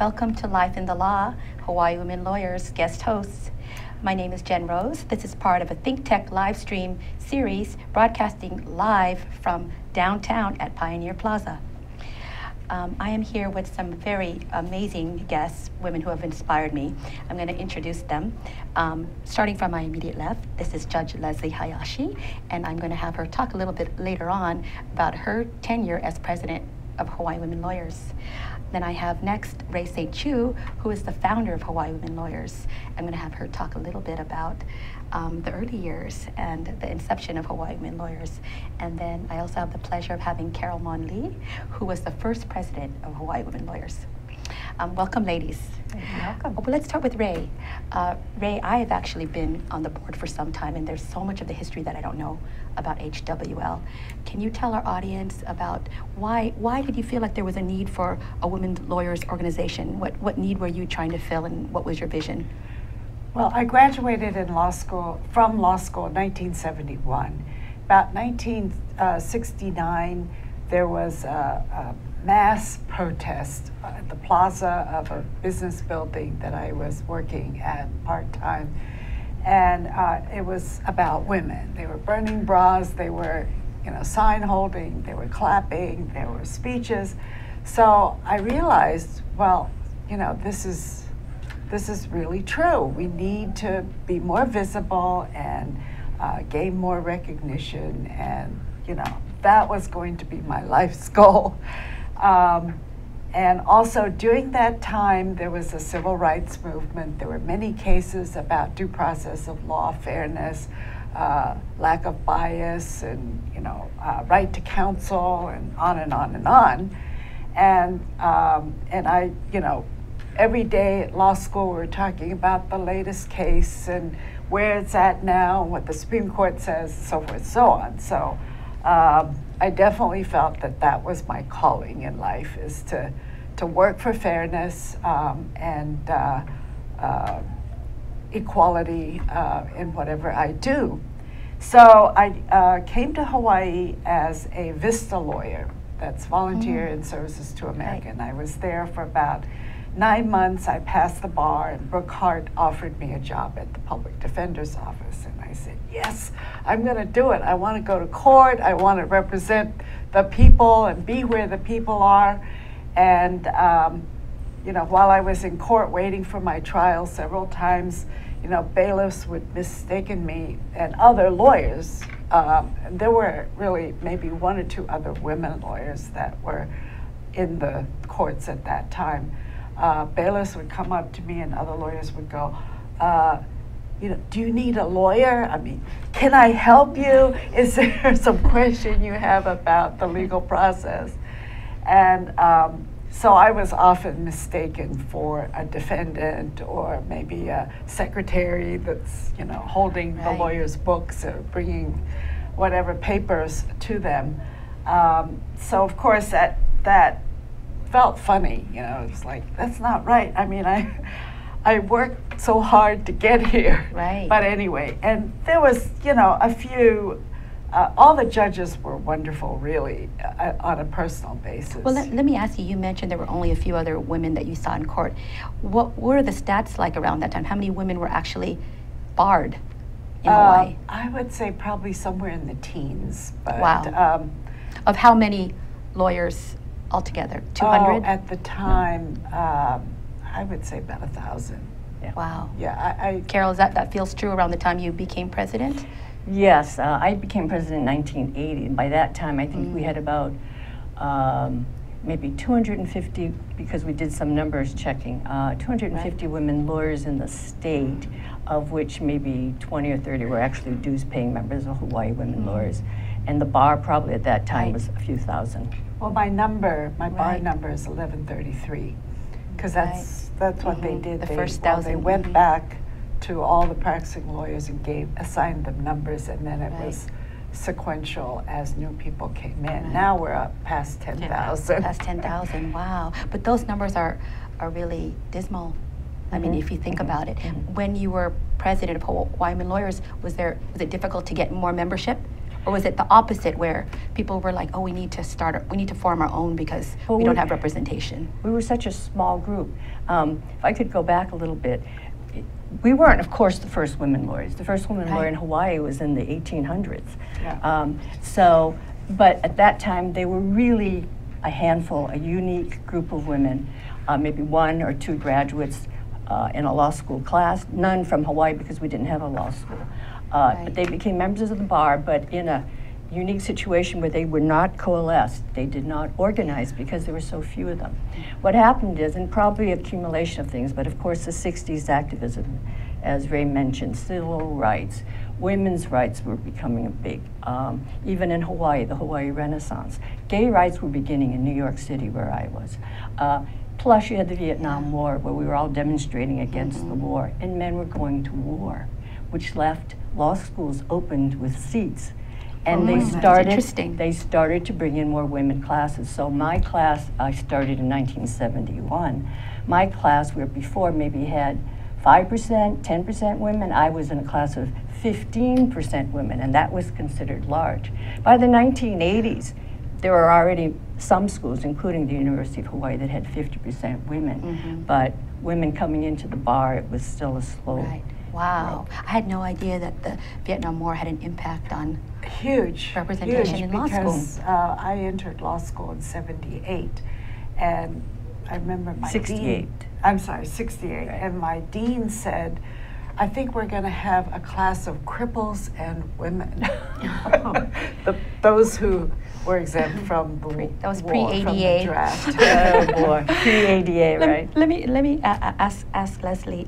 Welcome to Life in the Law, Hawaii Women Lawyers guest hosts. My name is Jen Rose. This is part of a Think Tech live stream series broadcasting live from downtown at Pioneer Plaza. I am here with some very amazing guests, women who have inspired me. I'm going to introduce them. Starting from my immediate left, this is Judge Leslie Hayashi, and I'm going to have her talk a little bit later on about her tenure as president of Hawaii Women Lawyers. Then I have next Rai Saint Chu, who is the founder of Hawaii Women Lawyers. I'm going to have her talk a little bit about the early years and the inception of Hawaii Women Lawyers. And then I also have the pleasure of having Carol Mon Lee, who was the first president of Hawaii Women Lawyers. Welcome, ladies. Welcome. Well, let's start with Rai. Rai, I have actually been on the board for some time, and there's so much of the history that I don't know about HWL. Can you tell our audience about why did you feel like there was a need for a women lawyers organization? What need were you trying to fill, and what was your vision? Well, I graduated from law school in 1971. About 1969, there was a mass protest at the plaza of a business building that I was working at part-time. And it was about women. They were burning bras, they were sign holding, they were clapping, there were speeches. So I realized, well, this is really true. We need to be more visible and gain more recognition, and that was going to be my life's goal. And also during that time, there was a civil rights movement. There were many cases about due process of law, fairness, lack of bias, and right to counsel, and on and on and on. And I, every day at law school, we were talking about the latest case and where it's at now, and what the Supreme Court says, so forth and so on. So I definitely felt that that was my calling in life, is to work for fairness and equality in whatever I do. So I came to Hawaii as a VISTA lawyer, that's Volunteer in Services to America. And I was there for about 9 months. I passed the bar, and Brooke Hart offered me a job at the Public Defender's Office. And I said, yes, I'm going to do it. I want to go to court. I want to represent the people and be where the people are. And, while I was in court waiting for my trial, several times, bailiffs would mistaken me and other lawyers. There were really maybe 1 or 2 other women lawyers that were in the courts at that time. Bailiffs would come up to me, and other lawyers would go, do you need a lawyer? I mean, can I help you? Is there some question you have about the legal process? And so I was often mistaken for a defendant, or maybe a secretary that's, holding the lawyer's books or bringing whatever papers to them. So of course that felt funny, it was like, that's not right. I mean, I worked so hard to get here. Right. But anyway, and there was, a few, all the judges were wonderful, really, on a personal basis. Well, let me ask you, you mentioned there were only a few other women that you saw in court. What were the stats like around that time? How many women were actually barred in Hawaii? I would say probably somewhere in the teens. But, wow. Of how many lawyers altogether? 200? Oh, at the time, I would say about 1,000. Yeah. Wow. Yeah, Carol, that feels true around the time you became president? Yes, I became president in 1980, and by that time I think we had about maybe 250, because we did some numbers checking, 250 women lawyers in the state, of which maybe 20 or 30 were actually dues-paying members of Hawaii Women Lawyers. And the bar probably at that time was a few thousand. Well, my bar number is 1133, because that's what they did. The first 1,000. They went back to all the practicing lawyers and assigned them numbers, and then it was sequential as new people came in. Now we're up past 10,000. Past 10,000, wow. But those numbers are really dismal. I mean, if you think about it. When you were president of Hawaii Women Lawyers, was it difficult to get more membership? Or was it the opposite where people were like, oh, we need to form our own because we don't have representation? We were such a small group. If I could go back a little bit, we weren't, of course, the first women lawyers. The first women lawyer in Hawaii was in the 1800s. Yeah. But at that time, they were really a handful, a unique group of women, maybe 1 or 2 graduates in a law school class, none from Hawaii because we didn't have a law school. But they became members of the bar, but in a unique situation where they were not coalesced. They did not organize because there were so few of them. What happened is, and probably accumulation of things, but of course the 60s activism, as Ray mentioned, civil rights, women's rights were becoming a big, even in Hawaii, the Hawaii Renaissance. Gay rights were beginning in New York City where I was. Plus you had the Vietnam War where we were all demonstrating against the war, and men were going to war, which left law schools opened with seats. And they started to bring in more women classes. So my class, I started in 1971. My class, where before maybe had 5%, 10% women, I was in a class of 15% women, and that was considered large. By the 1980s, there were already some schools, including the University of Hawaii, that had 50% women. But women coming into the bar, it was still a slow Wow. I had no idea that the Vietnam War had an impact on representation in law school. Because I entered law school in 78, and I remember my 68. I'm sorry, 68, and my dean said, I think we're going to have a class of cripples and women. Those who were exempt from the that was war, pre-ADA. from the draft. Oh boy, pre-ADA, right? Let me ask Leslie.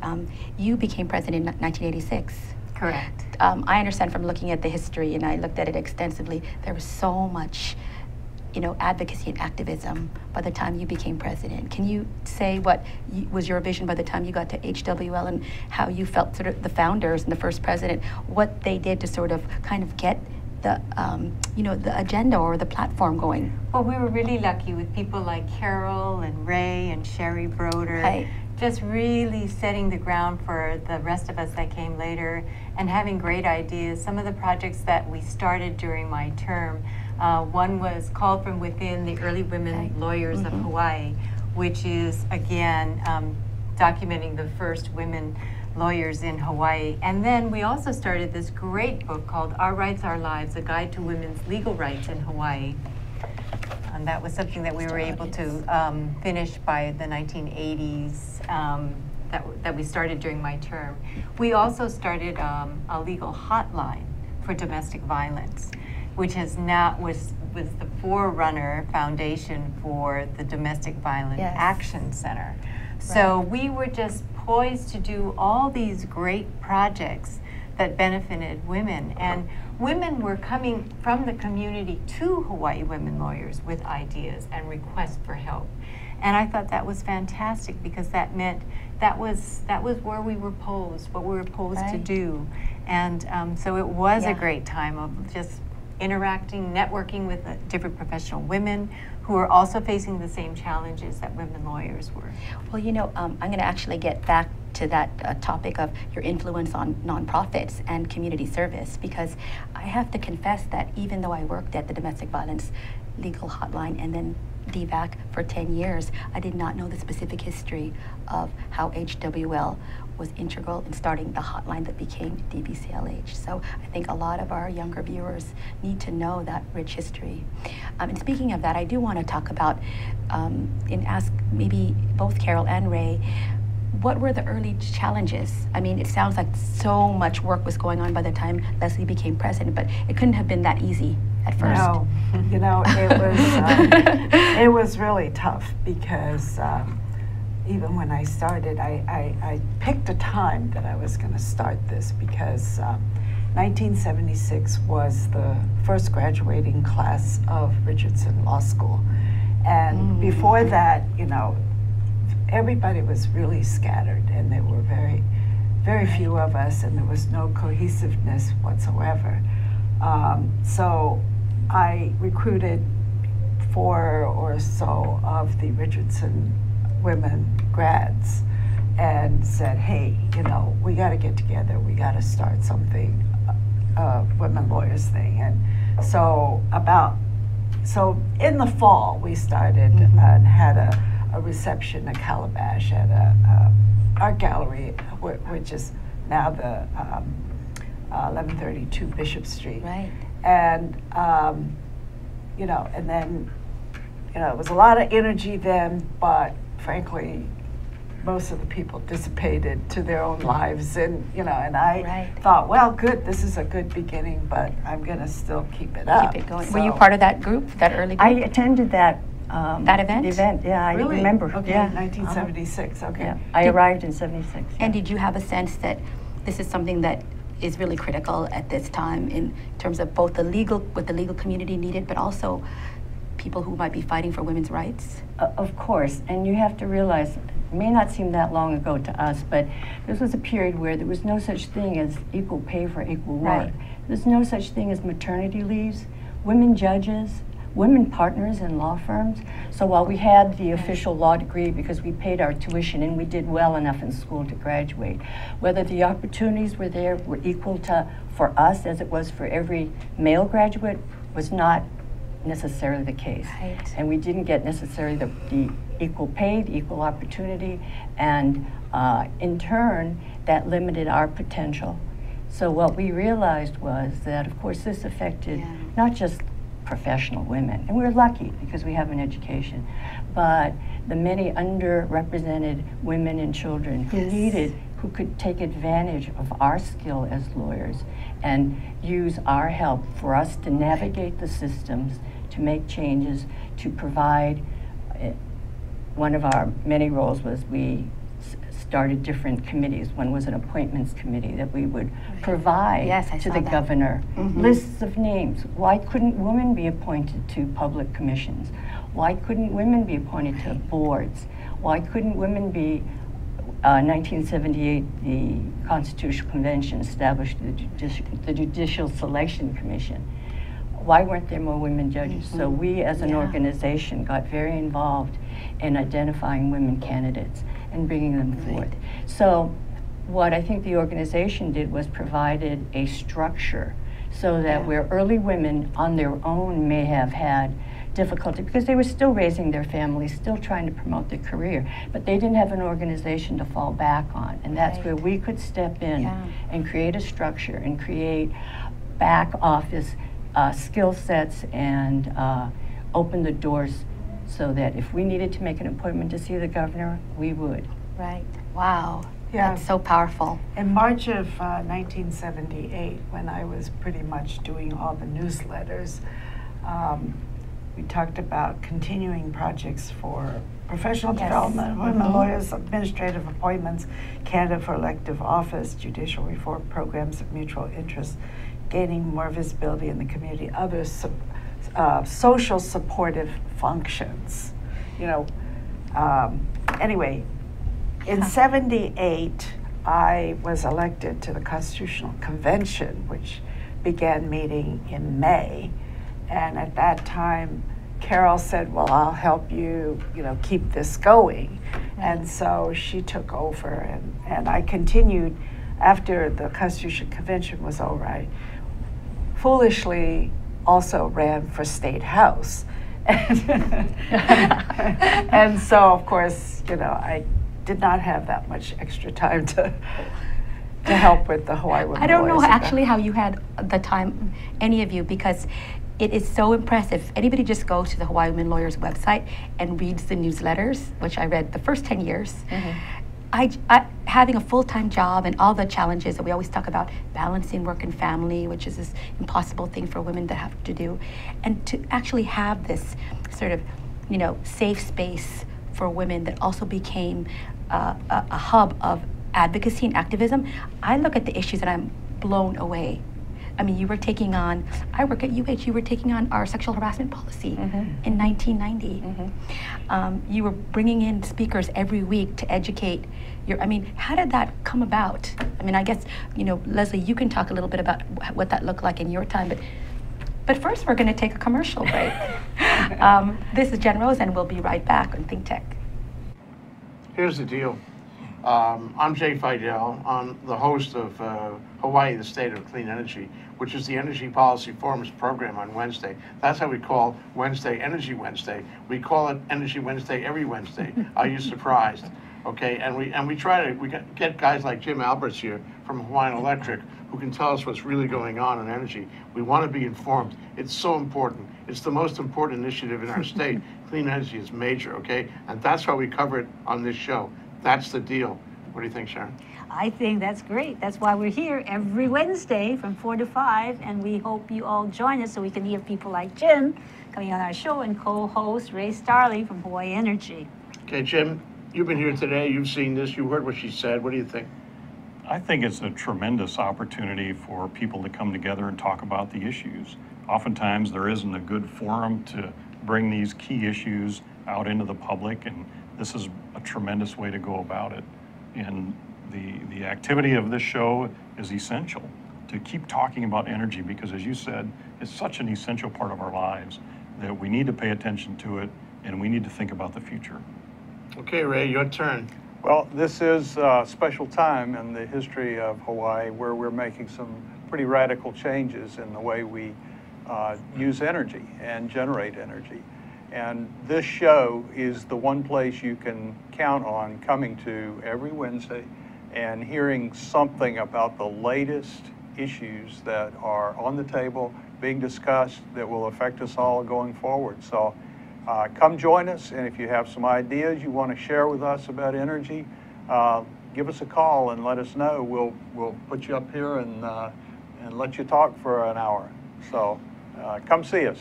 You became president in 1986. Correct. I understand from looking at the history, and I looked at it extensively. There was so much, advocacy and activism by the time you became president. Can you say what was your vision by the time you got to HWL and how you felt sort of the founders and the first president, what they did to sort of kind of get the, the agenda or the platform going? Well, we were really lucky with people like Carol and Ray and Sherry Broder, just really setting the ground for the rest of us that came later and having great ideas. Some of the projects that we started during my term, one was called from within the Early Women Lawyers of Hawaii, which is, again, documenting the first women lawyers in Hawaii. And then we also started this great book called Our Rights, Our Lives, A Guide to Women's Legal Rights in Hawaii. And that was something that we were able to finish by the 1980s, that we started during my term. We also started a legal hotline for domestic violence, which has now was the forerunner foundation for the Domestic Violence Action Center. So we were just poised to do all these great projects that benefited women. And women were coming from the community to Hawaii women lawyers with ideas and requests for help. And I thought that was fantastic because that meant that was where we were posed, what we were posed to do. And so it was a great time of just interacting, networking with different professional women who are also facing the same challenges that women lawyers were. Well, I'm going to actually get back to that topic of your influence on nonprofits and community service, because I have to confess that even though I worked at the Domestic Violence Legal Hotline and then DVAC for 10 years, I did not know the specific history of how HWL was integral in starting the hotline that became DVCLH. So I think a lot of our younger viewers need to know that rich history. And speaking of that, I do want to talk about and ask maybe both Carol and Ray, what were the early challenges? I mean, it sounds like so much work was going on by the time Leslie became president, but it couldn't have been that easy at first. No, it was really tough because even when I started, I picked a time that I was going to start this because 1976 was the first graduating class of Richardson Law School. And before that, everybody was really scattered, and there were very, very few of us, and there was no cohesiveness whatsoever. So I recruited 4 or so of the Richardson women grads and said, hey, we got to get together, we got to start something, women lawyers thing. And So in the fall, we started and had a reception, a calabash at a art gallery, which is now the 1132 Bishop Street. Right. And, you know, and then, you know, it was a lot of energy then, but frankly, most of the people dissipated to their own lives, and you know, and I thought, well, good, this is a good beginning, but I'm going to still keep it up. Keep it going. So, were you part of that group, that early group? I attended that event? Event, yeah, really? I remember. Okay, yeah. 1976. Okay. Yeah. I arrived in '76. Yeah. And did you have a sense that this is something that is really critical at this time in terms of both what the legal community needed, but also people who might be fighting for women's rights? Of course, and you have to realize, it may not seem that long ago to us, but this was a period where there was no such thing as equal pay for equal work. There's no such thing as maternity leaves, women judges, women partners in law firms. So while we had the official law degree because we paid our tuition and we did well enough in school to graduate, whether the opportunities were there were equal to for us as it was for every male graduate was not necessarily the case. Right. And we didn't get necessarily the equal pay, the equal opportunity, and in turn, that limited our potential. So what we realized was that, of course, this affected not just professional women, and we're lucky because we have an education, but the many underrepresented women and children who could take advantage of our skill as lawyers and use our help for us to navigate the systems, to make changes, to provide. One of our many roles was we started different committees. One was an appointments committee that we would provide to the governor lists of names. Why couldn't women be appointed to public commissions? Why couldn't women be appointed to boards? Why couldn't women be 1978, the Constitutional Convention established the Judicial Selection Commission. Why weren't there more women judges? So we as an organization got very involved in identifying women candidates and bringing them forth. So what I think the organization did was provided a structure so that where early women on their own may have had difficulty because they were still raising their families, still trying to promote their career, but they didn't have an organization to fall back on. And that's where we could step in and create a structure and create back office skill sets and open the doors so that if we needed to make an appointment to see the governor, we would. Right. Wow. That's so powerful. In March of 1978, when I was pretty much doing all the newsletters, we talked about continuing projects for professional development, women lawyers, administrative appointments, candidate for elective office, judicial reform programs of mutual interest, gaining more visibility in the community, other social supportive functions. You know, anyway, in '78, I was elected to the Constitutional Convention, which began meeting in May. And at that time, Carol said, well, I'll help you, you know, keep this going. And so she took over, and I continued after the Constitutional Convention was over. I foolishly also ran for State House. And so, of course, you know, I did not have that much extra time to help with the Hawaii Women I don't know Lawyers actually how you had the time, any of you, because it is so impressive. Anybody just goes to the Hawaii Women Lawyers website and reads the newsletters, which I read the first 10 years. Having a full-time job and all the challenges that we always talk about, balancing work and family, which is this impossible thing for women to have to do, and to actually have this sort of, you know, safe space for women that also became a hub of advocacy and activism. I look at the issues and I'm blown away. I mean, you were taking on, I work at UH, you were taking on our sexual harassment policy in 1990. You were bringing in speakers every week to educate your, I mean, how did that come about? I mean, I guess, you know, Leslie, you can talk a little bit about what that looked like in your time, but first we're gonna take a commercial break. This is Jen Rose and we'll be right back on Think Tech. Here's the deal. I'm Jay Fidel. I'm the host of Hawaii, the State of Clean Energy, which is the Energy Policy Forum's program on Wednesday. That's how we call Wednesday Energy Wednesday. We call it Energy Wednesday every Wednesday. Are you surprised? Okay, and we try to get guys like Jim Alberts here from Hawaiian Electric who can tell us what's really going on in energy. We want to be informed. It's so important. It's the most important initiative in our state. Clean energy is major, okay? And that's why we cover it on this show. That's the deal. What do you think, Sharon? I think that's great. That's why we're here every Wednesday from 4 to 5, and we hope you all join us so we can hear people like Jim coming on our show and co-host Ray Starley from Hawaii Energy. Okay, Jim, you've been here today. You've seen this. You heard what she said. What do you think? I think it's a tremendous opportunity for people to come together and talk about the issues. Oftentimes there isn't a good forum to bring these key issues out into the public, and this is a tremendous way to go about it. And the activity of this show is essential to keep talking about energy because, as you said, it's such an essential part of our lives that we need to pay attention to it and we need to think about the future. Okay, Ray, your turn. Well, this is a special time in the history of Hawaii where we're making some pretty radical changes in the way we use energy and generate energy. And this show is the one place you can count on coming to every Wednesday and hearing something about the latest issues that are on the table, being discussed, that will affect us all going forward. So come join us, and if you have some ideas you want to share with us about energy, give us a call and let us know. We'll put you up here and let you talk for an hour. So come see us.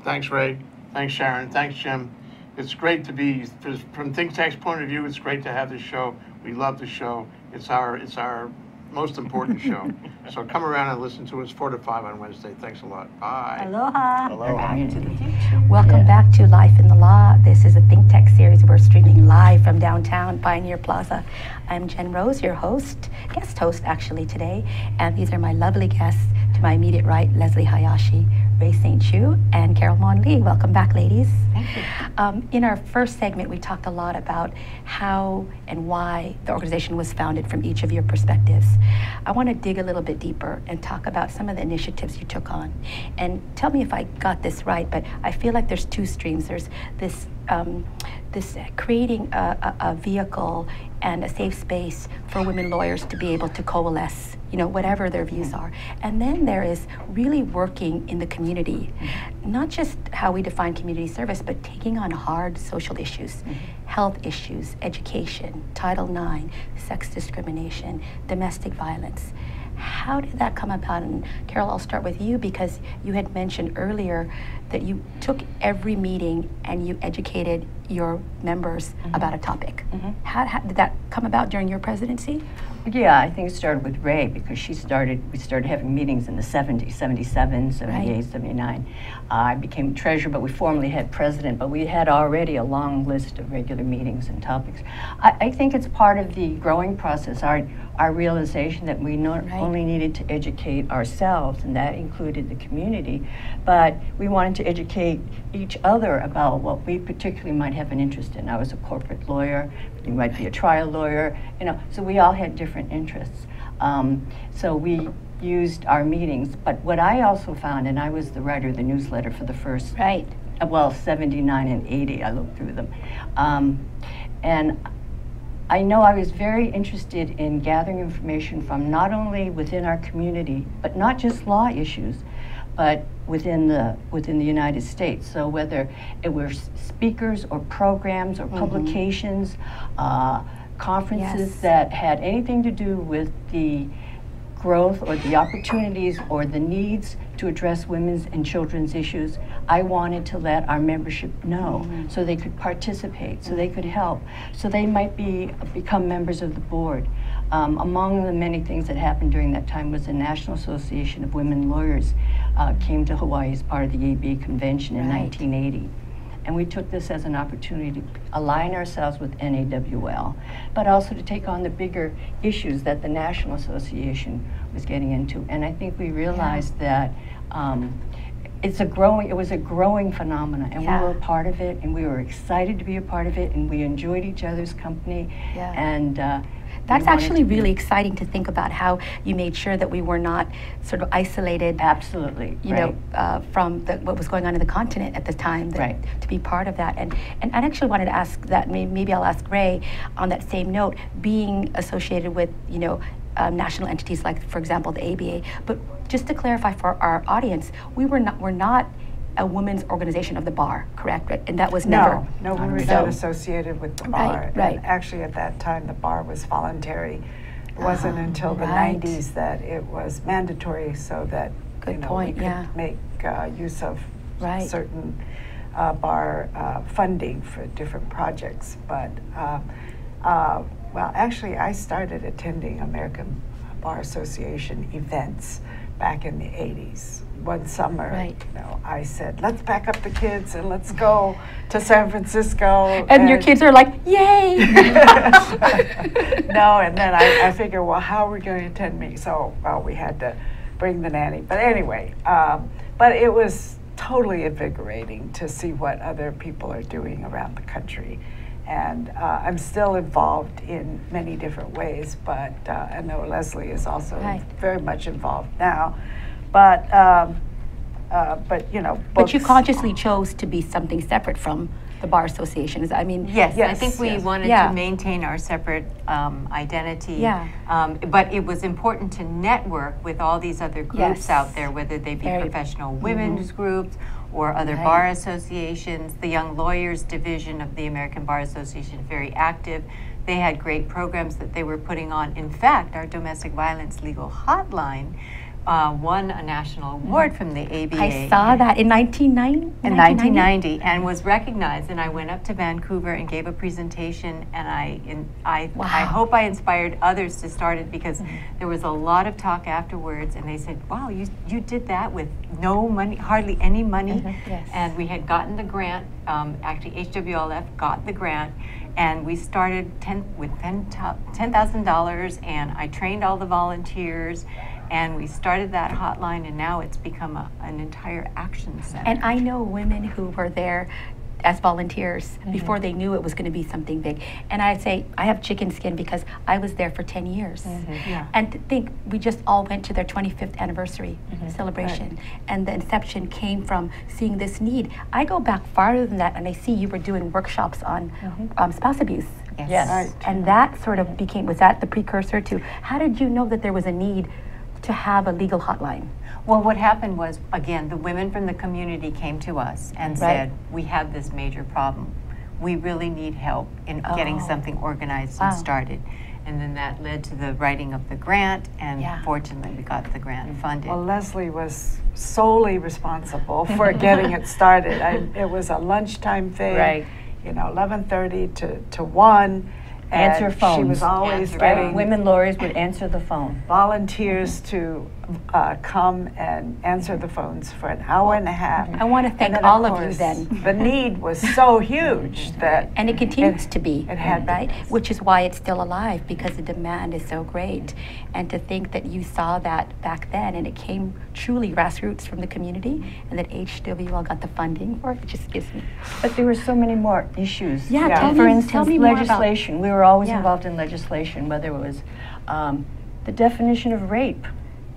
Thanks, Ray. Thanks, Sharon. Thanks, Jim. It's great to be, from Think Tank's point of view, it's great to have this show. We love the show. It's our most important show. So come around and listen to us 4 to 5 on Wednesday. Thanks a lot. Bye. Aloha. Aloha. Into the future. Welcome back to Life in the Law. This is a Think Tech series. We're streaming live from downtown Pioneer Plaza. I'm Jen Rose, your host, guest host actually today. And these are my lovely guests. To my immediate right, Leslie Hayashi, Rai Saint Chu, and Carol Mon Lee. Welcome back, ladies. Thank you. In our first segment, we talked a lot about how and why the organization was founded from each of your perspectives. I want to dig a little bit deeper and talk about some of the initiatives you took on. And tell me if I got this right, but I feel like there's two streams. There's this creating a vehicle and a safe space for women lawyers to be able to coalesce, whatever their views are. And then there is really working in the community, not just how we define community service, but taking on hard social issues, health issues, education, Title IX, sex discrimination, domestic violence. How did that come about? And Carol, I'll start with you because you had mentioned earlier that you took every meeting and you educated your members about a topic. How did that come about during your presidency? Yeah, I think it started with Ray because we started having meetings in the 70s, 77, 78, right. 79. I became treasurer, but we formally had president, but we had already a long list of regular meetings and topics. I think it's part of the growing process, our realization that we not only needed to educate ourselves, and that included the community, but we wanted to educate each other about what we particularly might have an interest in. I was a corporate lawyer, you might be a trial lawyer, so we all had different interests. So we used our meetings, but what I also found, and I was the writer of the newsletter for the first, 79 and 80, I looked through them. And I know I was very interested in gathering information from not only within our community, but not just law issues, but within the United States. So whether it were speakers or programs or publications, conferences that had anything to do with the growth or the opportunities or the needs to address women's and children's issues, I wanted to let our membership know so they could participate, so they could help, so they might become members of the board. Among the many things that happened during that time was the National Association of Women Lawyers came to Hawaii as part of the AB convention in 1980. And we took this as an opportunity to align ourselves with NAWL, but also to take on the bigger issues that the National Association was getting into. And I think we realized that it was a growing phenomenon, and we were a part of it, and we were excited to be a part of it, and we enjoyed each other's company. And that's actually really exciting to think about how you made sure that we were not sort of isolated. Absolutely, you know, from what was going on in the continent at the time. To be part of that, and I actually wanted to ask that. Maybe I'll ask Ray on that same note. Being associated with, you know, national entities like, for example, the ABA, but just to clarify for our audience, we're not a women's organization of the bar, correct? And that was never. No, we were not associated with the bar. Right. And actually, at that time, the bar was voluntary. It wasn't until the 90s that it was mandatory, so that we could make use of certain bar funding for different projects. But well, actually, I started attending American Bar Association events back in the 80s. One summer, you know, I said, let's pack up the kids and let's go to San Francisco. And your kids are like, yay! No, and then I figured, well, how are we going to attend me? So, well, we had to bring the nanny. But anyway, but it was totally invigorating to see what other people are doing around the country. And I'm still involved in many different ways, but I know Leslie is also very much involved now. But you know, but you consciously chose to be something separate from the Bar Association. I mean, yes, I think we wanted to maintain our separate identity. But it was important to network with all these other groups out there, whether they be professional women's groups or other bar associations. The Young Lawyers Division of the American Bar Association, very active. They had great programs that they were putting on. In fact, our domestic violence legal hotline won a national award from the ABA. I saw that in 1990? In 1990, and was recognized. And I went up to Vancouver and gave a presentation, and I hope I inspired others to start it, because there was a lot of talk afterwards, and they said, wow, you did that with no money, hardly any money. And we had gotten the grant, actually HWLF got the grant, and we started with $10,000, and I trained all the volunteers, and we started that hotline, and now it's become an entire action center. And I know women who were there as volunteers before they knew it was going to be something big. And I say, I have chicken skin because I was there for 10 years. And to think, we just all went to their 25th anniversary celebration. And the inception came from seeing this need. I go back farther than that, and I see you were doing workshops on spouse abuse. And that sort of became, was that the precursor to, how did you know that there was a need to have a legal hotline? Well, what happened was, again, the women from the community came to us and said, we have this major problem. We really need help in getting something organized and started. And then that led to the writing of the grant, and fortunately we got the grant funded. Well, Leslie was solely responsible for getting it started. It was a lunchtime thing, you know, 11:30 to 1. Answer phones. She was always getting women lawyers would answer the phone. Volunteers to come and answer the phones for an hour and a half. I want to thank all of you then. The need was so huge that... And it continues to be, it had right? Which is why it's still alive, because the demand is so great. And to think that you saw that back then, and it came truly grassroots from the community, and that HWL got the funding for it, it just gives me... But there were so many more issues. For instance, legislation. We were always involved in legislation, whether it was the definition of rape.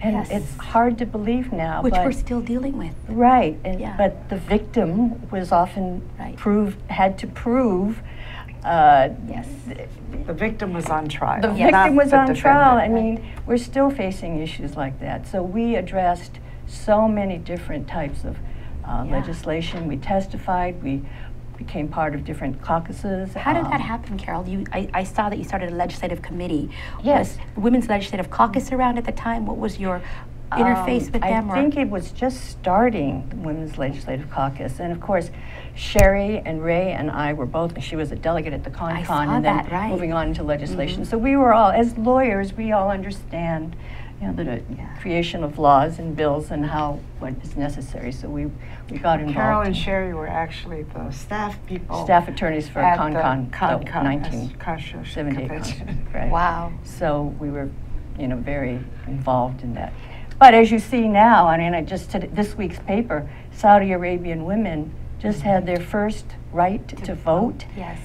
And it's hard to believe now. Which we're still dealing with. But the victim was often had to prove. The victim was on trial. The victim was on trial. I mean, we're still facing issues like that. So we addressed so many different types of legislation. We testified. We became part of different caucuses. How did that happen, Carol? I saw that you started a legislative committee. Was Women's Legislative Caucus around at the time? What was your interface with them? I think it was just starting the Women's Legislative Caucus. And of course, Sherry and Ray and I were both, she was a delegate at the ConCon, and then moving on into legislation. So we were all, as lawyers, we all understand, you know, the creation of laws and bills and what is necessary. So we got involved. Carol and Sherry were actually the staff people. Staff attorneys for ConCon, the 1978. Wow. So we were, you know, very involved in that. But as you see now, I mean, this week's paper Saudi Arabian women just had their first right to vote, Yes.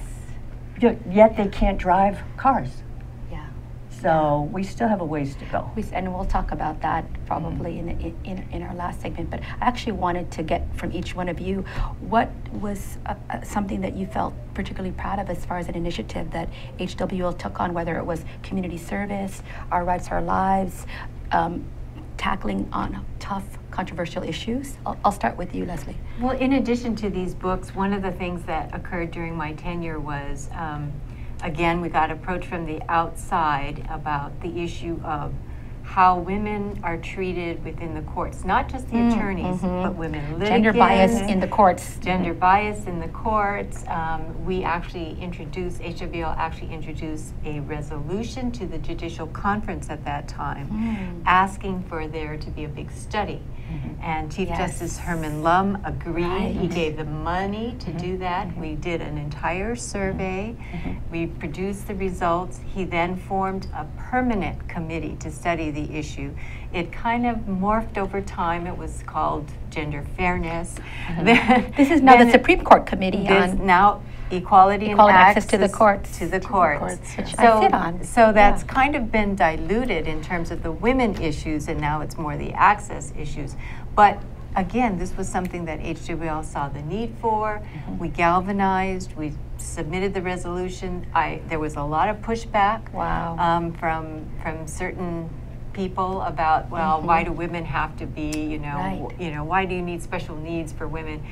yet they can't drive cars. Yeah. So we still have a ways to go. And we'll talk about that probably in our last segment. But I actually wanted to get from each one of you, what was something that you felt particularly proud of as far as an initiative that HWL took on, whether it was community service, Our Rights, Our Lives, tackling on tough, controversial issues? I'll start with you, Leslie. Well, in addition to these books, one of the things that occurred during my tenure was, again, we got approached from the outside about the issue of how women are treated within the courts, not just the attorneys, but women litigants. Gender bias in the courts. Gender bias in the courts. We actually introduced, HWL actually introduced a resolution to the Judicial Conference at that time, asking for there to be a big study. And Chief Justice Herman Lum agreed. He gave the money to do that. We did an entire survey. We produced the results. He then formed a permanent committee to study the issue. It kind of morphed over time. It was called Gender Fairness. This is now the Supreme Court Committee on now Equality and access to the courts. To the courts. Which I sit on. So that's kind of been diluted in terms of the women issues, and now it's more the access issues. But again, this was something that HWL saw the need for. We galvanized. We submitted the resolution. There was a lot of pushback from certain people about, well, why do women have to be, you know, why do you need special needs for women?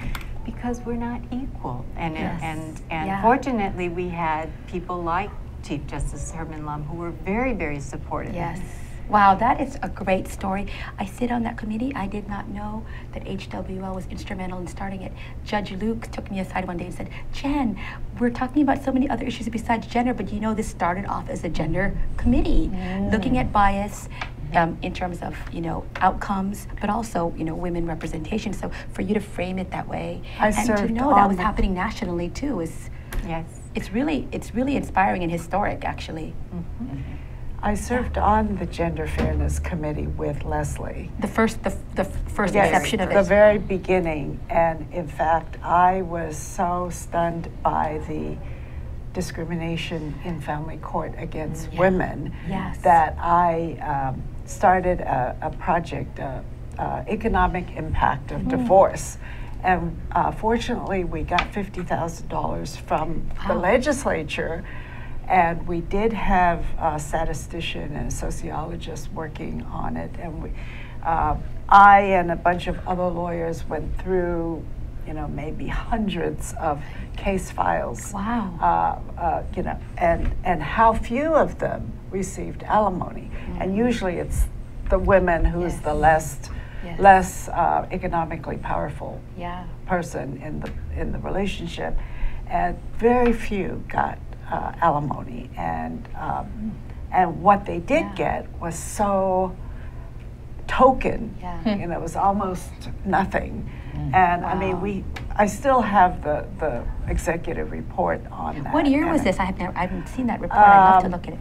Because we're not equal, and fortunately we had people like Chief Justice Herman Lum who were very, very supportive. Yes. Wow, that is a great story. I sit on that committee. I did not know that HWL was instrumental in starting it. Judge Luke took me aside one day and said, Jen, we're talking about so many other issues besides gender, but you know this started off as a gender committee, looking at bias in terms of, you know, outcomes, but also, you know, women representation. So for you to frame it that way, and to know that was happening nationally too, is it's really inspiring and historic, actually. I served on the Gender Fairness Committee with Leslie. The first inception of it. The very beginning, and in fact, I was so stunned by the discrimination in family court against women that I started a project, economic impact of divorce. And fortunately, we got $50,000 from the legislature, and we did have a statistician and a sociologist working on it. And I and a bunch of other lawyers went through, you know, maybe hundreds of case files. Wow. You know, and how few of them received alimony. And usually it's the women who's the less economically powerful person in the relationship, and very few got alimony, and what they did get was so token. You know, it was almost nothing. And I mean, I still have the executive report on that. What year was this? I haven't seen that report. I'd love to look at it.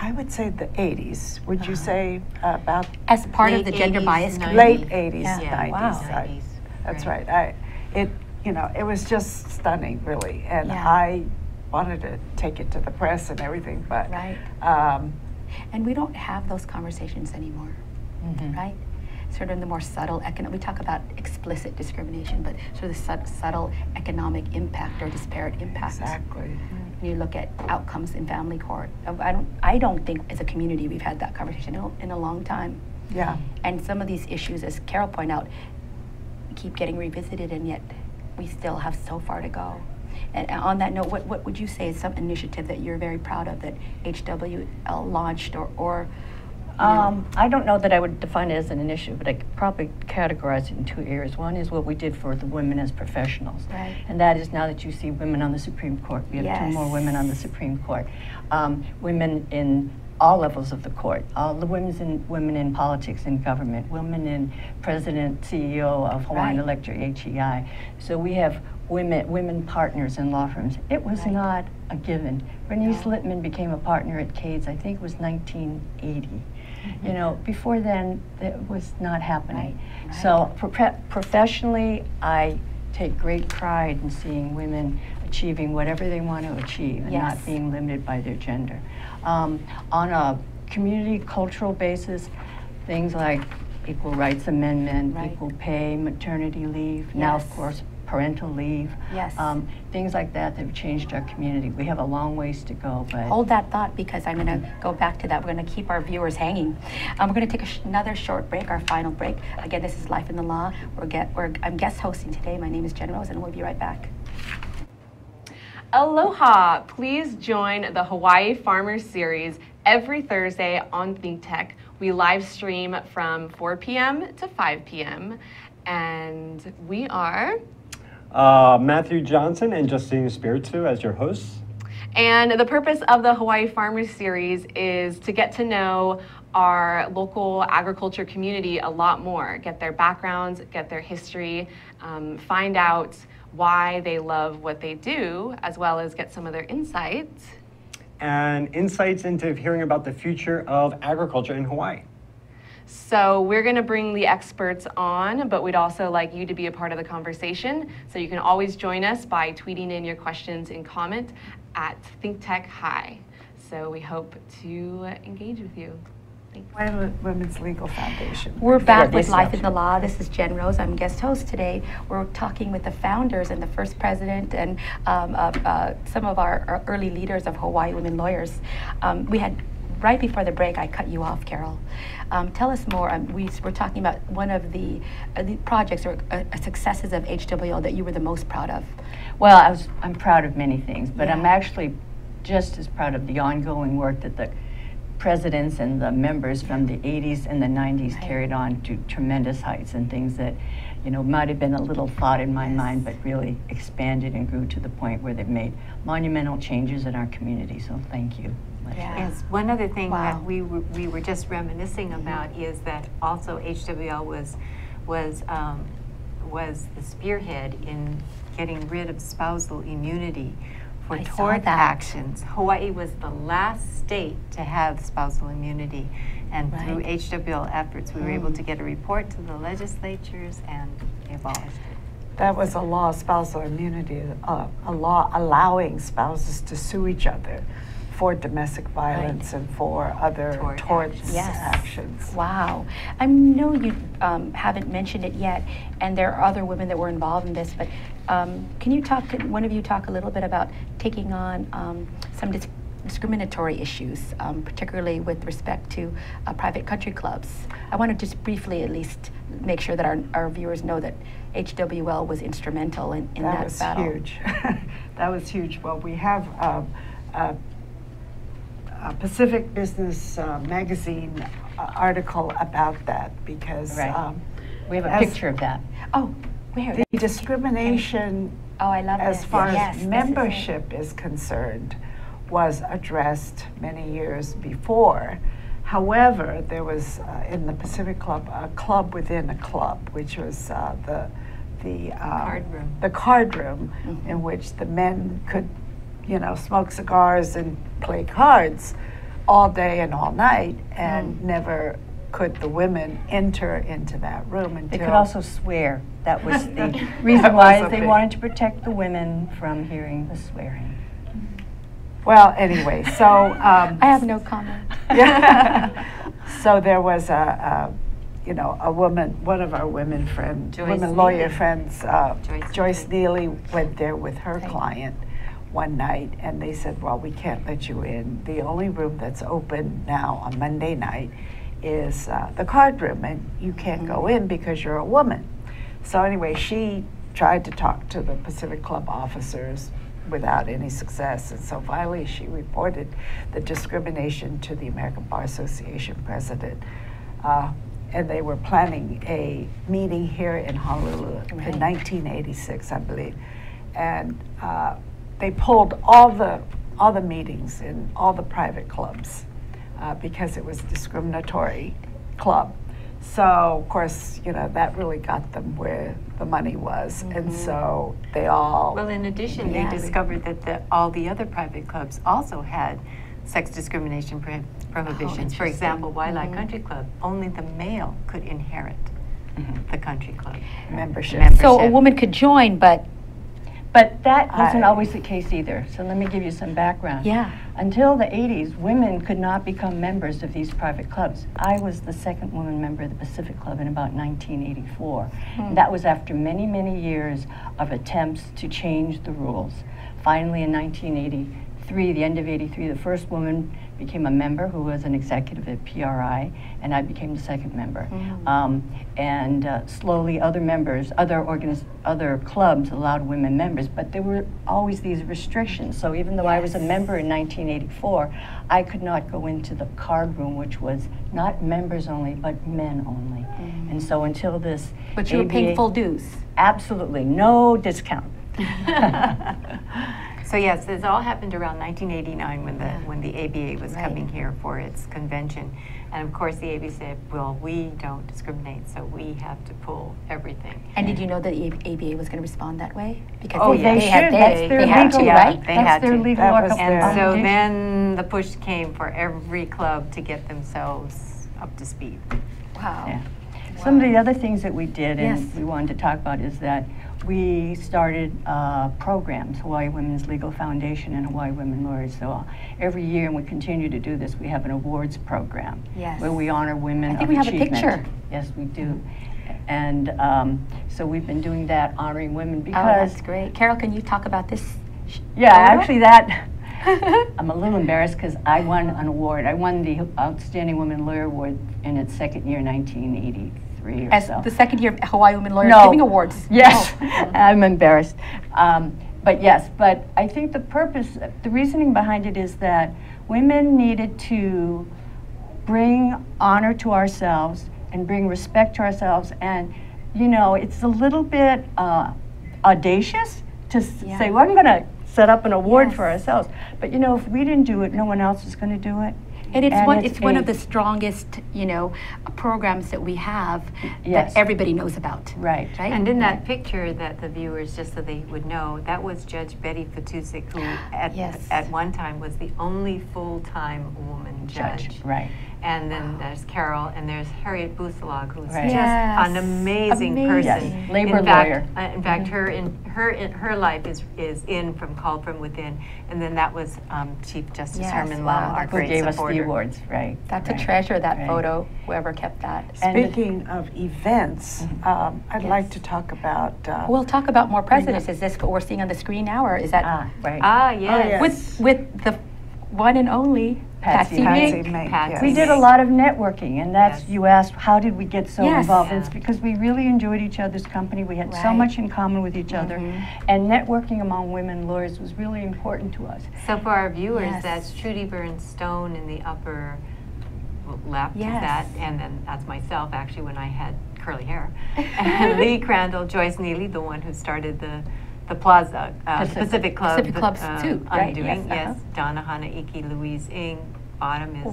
I would say the 80s. Would you say about? As part of the gender bias committee? Late 80s, 90s. Wow. That's right. You know, it was just stunning, really. And I wanted to take it to the press and everything, but. And we don't have those conversations anymore, right? Sort of the more subtle, we talk about explicit discrimination, but sort of the subtle economic impact or disparate impact. Exactly. When you look at outcomes in family court, I don't think as a community we've had that conversation in a long time. Yeah. And some of these issues, as Carol pointed out, keep getting revisited, and yet we still have so far to go. And on that note, what would you say is some initiative that you're very proud of that HWL launched or I don't know that I would define it as an initiative, but I could probably categorize it in two areas. One is what we did for the women as professionals. And that is now that you see women on the Supreme Court. We have 2 more women on the Supreme Court. Women in all levels of the court, all the women in politics and government, women in president, CEO of Hawaiian Electric, HEI. So we have women partners in law firms. It was not a given. Bernice Littman became a partner at Cades, I think it was 1980. You know, before then, that was not happening. So professionally, I take great pride in seeing women achieving whatever they want to achieve and not being limited by their gender. On a community cultural basis, things like equal rights amendment, equal pay, maternity leave, now of course parental leave, things like that have changed our community. We have a long ways to go, but... Hold that thought, because I'm going to go back to that. We're going to keep our viewers hanging. We're going to take another short break, our final break. Again, this is Life in the Law. I'm guest hosting today. My name is Jen Rose, and we'll be right back. Aloha! Please join the Hawaii Farmers Series every Thursday on Think Tech. We live stream from 4 p.m. to 5 p.m. And we are... Matthew Johnson and Justine Spiritu as your hosts. And the purpose of the Hawaii Farmers Series is to get to know our local agriculture community a lot more, get their backgrounds, get their history, find out why they love what they do, as well as get some of their insights. And insights into hearing about the future of agriculture in Hawaii. So we're going to bring the experts on, but we'd also like you to be a part of the conversation. So you can always join us by tweeting in your questions and comment at ThinkTechHigh. So we hope to engage with you. Women's Legal Foundation. We're back with Life in the Law. This is Jen Rose. I'm guest host today. We're talking with the founders and the first president and some of our early leaders of Hawaii Women Lawyers. We had, right before the break, I cut you off, Carol. Tell us more. We were talking about one of the projects or successes of HWL that you were the most proud of. Well, I'm proud of many things, but I'm actually just as proud of the ongoing work that the presidents and the members from the 80s and the 90s carried on to tremendous heights, and things that, you know, might have been a little thought in my mind, but really expanded and grew to the point where they've made monumental changes in our community. So thank you. Yes, one other thing that we were just reminiscing about is that also HWL was the spearhead in getting rid of spousal immunity for tort actions. Hawaii was the last state to have spousal immunity, and through HWL efforts we were able to get a report to the legislatures and they abolished it. That was a law, spousal immunity, a law allowing spouses to sue each other for domestic violence and for other tort actions. Wow. I know you haven't mentioned it yet, and there are other women that were involved in this, but can you talk, one of you talk a little bit about taking on some discriminatory issues, particularly with respect to private country clubs? I want to just briefly at least make sure that our viewers know that HWL was instrumental in that battle. That was huge. That was huge. Well, we have a Pacific Business Magazine article about that, because we have a picture of that. Oh, where? The discrimination I love as far as membership is concerned was addressed many years before. However, there was in the Pacific Club a club within a club, which was the card room, in which the men could, you know, smoke cigars and play cards all day and all night, and never could the women enter into that room until... They could also swear. That was the reason why they wanted to protect the women from hearing the swearing. Well, anyway, so... I have no comment. So there was you know, a woman, one of our women lawyer friends, Joyce Neely, went there with her client one night, and they said, well, we can't let you in. The only room that's open now on Monday night is the card room, and you can't go in because you're a woman. So anyway, she tried to talk to the Pacific Club officers without any success, and so finally she reported the discrimination to the American Bar Association president. And they were planning a meeting here in Honolulu in 1986, I believe. And they pulled all the meetings in all the private clubs because it was a discriminatory club. So, of course, you know, that really got them where the money was. And so they all... Well, in addition, they discovered that all the other private clubs also had sex discrimination prohibitions. For example, Wailai Country Club, only the male could inherit the country club membership. So a woman could join, but that wasn't always the case either. So let me give you some background. Yeah. Until the 80s, women could not become members of these private clubs. I was the second woman member of the Pacific Club in about 1984. And that was after many, many years of attempts to change the rules. Finally, in 1983, the end of 83, the first woman became a member who was an executive at PRI, and I became the second member. Slowly other members, other clubs allowed women members, but there were always these restrictions. So even though I was a member in 1984, I could not go into the card room, which was not members only, but men only. And so until this But you were paying full dues. Absolutely, no discount. So yes, this all happened around 1989 when the ABA was coming here for its convention. And of course the ABA said, well, we don't discriminate, so we have to pull everything. And did you know that the ABA was going to respond that way? Because they should. That's their legal, right? They had to. Legal and so then the push came for every club to get themselves up to speed. Wow. Yeah. Some of the other things that we did and we wanted to talk about is that we started programs, Hawaii Women's Legal Foundation and Hawaii Women Lawyers. So every year, and we continue to do this, we have an awards program where we honor women of achievement. I think we have a picture. Yes, we do. And so we've been doing that, honoring women because... Oh, that's great. Carol, can you talk about this? Yeah, actually that... I'm a little embarrassed because I won an award. I won the Outstanding Women Lawyer Award in its second year, 1983 or As so. the second year of Hawaii Women Lawyers Giving Awards. Yes, I'm embarrassed. But yes, but I think the purpose, the reasoning behind it is that women needed to bring honor to ourselves and bring respect to ourselves. And, you know, it's a little bit audacious to say, well, I'm going to set up an award for ourselves. But, you know, if we didn't do it, no one else is going to do it. And it's one of the strongest, you know, programs that we have that everybody knows about. Right. And in that picture that the viewers, just so they would know, that was Judge Betty Fatusik, who at one time was the only full-time woman judge. Right. And then there's Carol, and there's Harriet Busalog, who's just an amazing person. Yes. Labor lawyer. In fact, her life is in from Called From Within, and then that was Chief Justice Herman Lau, our great who gave supporter. us the awards, right? That's a treasure, that photo, whoever kept that. Speaking of events, I'd like to talk about... we'll talk about more presidents. Is this what we're seeing on the screen now, or is that... right. Yes. With the one and only Patsy Mink. Yes. We did a lot of networking, and that's, you asked, how did we get so involved? It's because we really enjoyed each other's company. We had so much in common with each other, and networking among women lawyers was really important to us. So for our viewers, that's Trudy Burns Stone in the upper left of that, and then that's myself, actually, when I had curly hair. And Lee Crandall, Joyce Neely, the one who started the Plaza, Pacific Club. Pacific Clubs too, right? Undoing, Donna Hanaiki, Louise Ng. Bottom is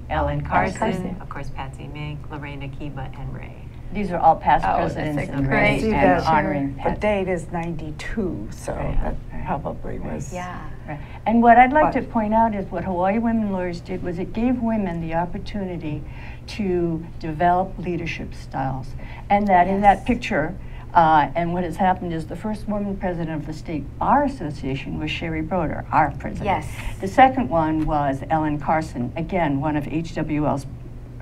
Ellen Carson, of course Patsy Mink, Lorena Kiba, and Ray. These are all past presidents and Ray and honoring The date is 92, so that probably was... And what I'd like to point out is what Hawaii Women Lawyers did was it gave women the opportunity to develop leadership styles. And that in that picture, and what has happened is the first woman president of the State Bar Association was Sherry Broder, our president. Yes. The second one was Ellen Carson, again, one of HWL's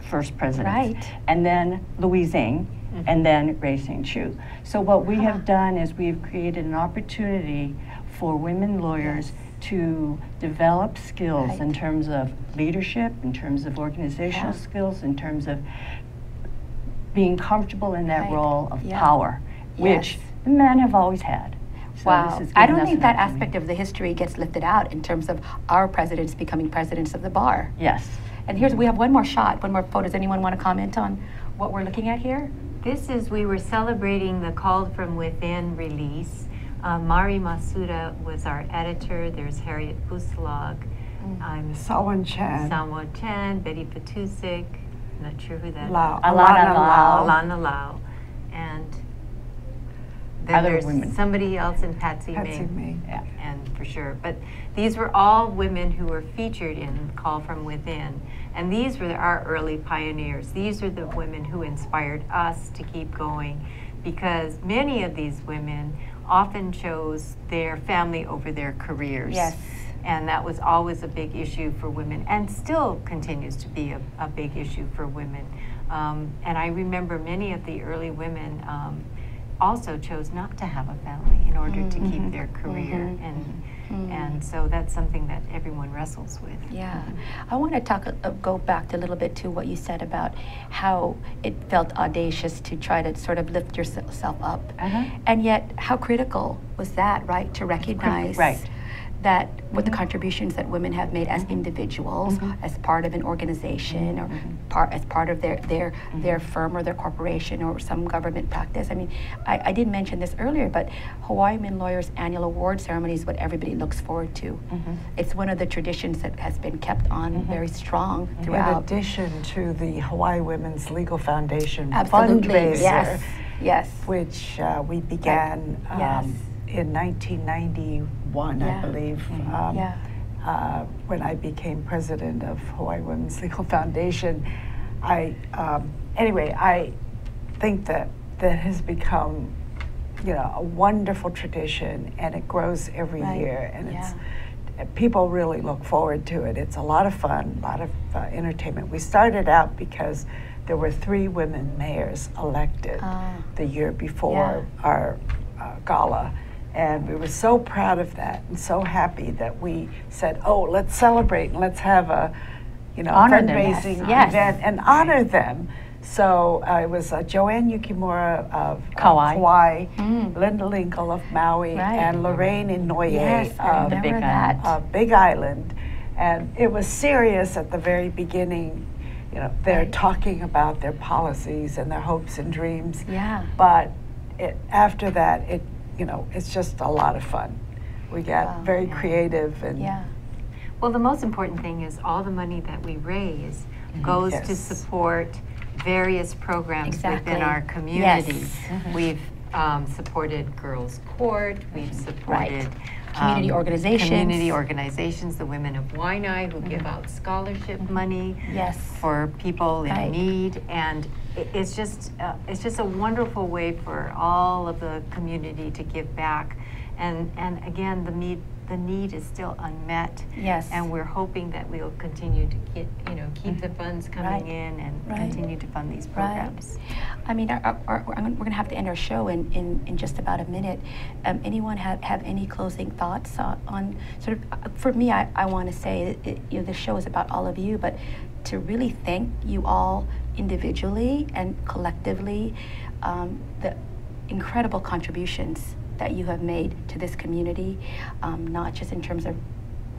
first presidents. Right. And then Louise Ng, and then Rai Saint Chu. So what we have done is we've created an opportunity for women lawyers to develop skills in terms of leadership, in terms of organizational skills, in terms of being comfortable in that role of power, which the men have always had. So I don't think that aspect of the history gets lifted out in terms of our presidents becoming presidents of the bar. Yes. And we have one more shot, one more photo. Does anyone want to comment on what we're looking at here? This is, we were celebrating the Called From Within release. Mari Masuda was our editor. There's Harriet Busalog. I'm Sawan Chan. Sawan Chan, Betty Fatusik. Not sure who that is. Alana Lau. Alana Lau. And then other there's women. somebody else in Patsy May. Yeah, and for sure. But these were all women who were featured in Call from Within. And these were our early pioneers. These are the women who inspired us to keep going, because many of these women often chose their family over their careers. Yes. And that was always a big issue for women, and still continues to be a big issue for women. And I remember many of the early women also chose not to have a family in order to keep their career. And so that's something that everyone wrestles with. Yeah. I want to go back a little bit to what you said about how it felt audacious to try to sort of lift yourself up. And yet, how critical was that, right, to recognize that with the contributions that women have made as individuals, as part of an organization, or as part of their firm or their corporation or some government practice. I mean, I did mention this earlier, but Hawaii Women Lawyers Annual Award Ceremony is what everybody looks forward to. It's one of the traditions that has been kept on very strong throughout. In addition to the Hawaii Women's Legal Foundation Absolutely. fundraiser, Yes. which we began in 1991, I believe, when I became president of Hawaii Women's Legal Foundation. Anyway, I think that has become, a wonderful tradition, and it grows every year, and people really look forward to it. It's a lot of fun, a lot of entertainment. We started out because there were 3 women mayors elected the year before our gala. And we were so proud of that and so happy that we said, oh, let's celebrate and let's have a fundraising event and honor them. So it was Joanne Yukimura of Kauai, Linda Linkle of Maui, and Lorraine Inouye of Big Island. And it was serious at the very beginning. They're talking about their policies and their hopes and dreams. But after that, it's just a lot of fun. We got very creative and well, the most important thing is all the money that we raise goes to support various programs within our community. We've supported Girls Court, we've supported community organizations, the Women of Waianae, who give out scholarship money for people in need, and it's just a wonderful way for all of the community to give back, and again, the need is still unmet, and we're hoping that we'll continue to keep the funds coming in and continue to fund these programs. I mean, we're going to have to end our show in just about a minute. Anyone have any closing thoughts on sort of, for me, I want to say that this show is about all of you, but to really thank you all individually and collectively, the incredible contributions that you have made to this community, not just in terms of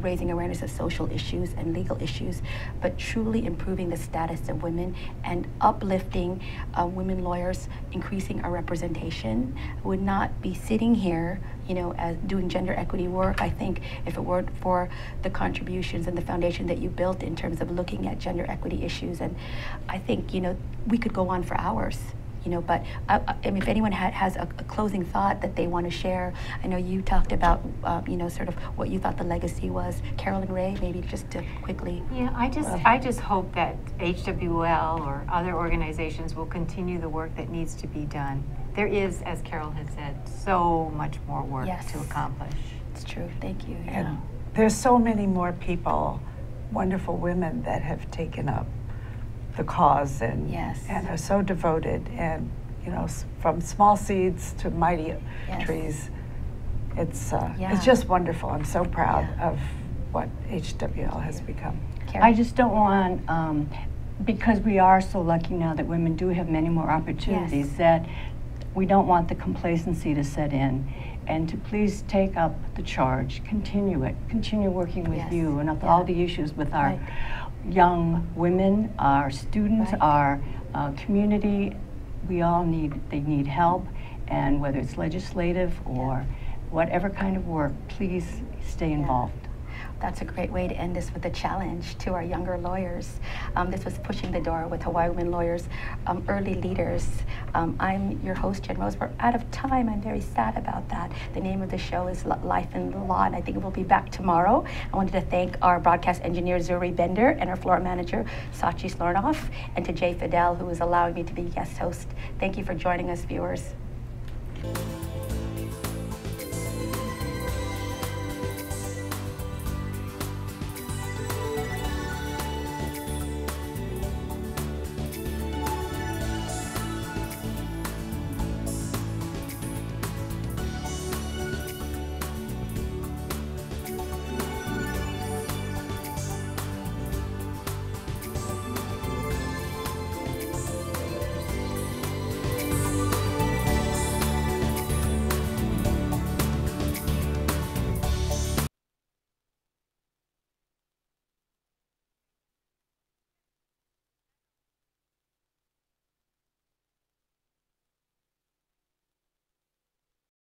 raising awareness of social issues and legal issues, but truly improving the status of women and uplifting women lawyers, increasing our representation. Would not be sitting here, as doing gender equity work, I think, if it weren't for the contributions and the foundation that you built in terms of looking at gender equity issues. And I think, we could go on for hours. But if anyone has a closing thought that they want to share, I know you talked about, sort of what you thought the legacy was. Carol and Ray, maybe just to quickly. Yeah, I just hope that HWL or other organizations will continue the work that needs to be done. There is, as Carol has said, so much more work to accomplish. It's true. Thank you. And there's so many more people, wonderful women that have taken up the cause and are so devoted, and from small seeds to mighty trees. It's just wonderful. I'm so proud of what HWL has become. I just don't want, because we are so lucky now that women do have many more opportunities, that we don't want the complacency to set in, and to please take up the charge, continue working with you and all the issues with our young women, our students, our community. They need help, and whether it's legislative or whatever kind of work, please stay involved. That's a great way to end this with a challenge to our younger lawyers. This was Pushing the Door with Hawaii Women Lawyers, Early Leaders. I'm your host, Jen Rose. We're out of time. I'm very sad about that. The name of the show is Life in the Law, and I think we'll be back tomorrow. I wanted to thank our broadcast engineer, Zuri Bender, and our floor manager, Sachi Slornoff, and to Jay Fidel, who is allowing me to be guest host. Thank you for joining us, viewers.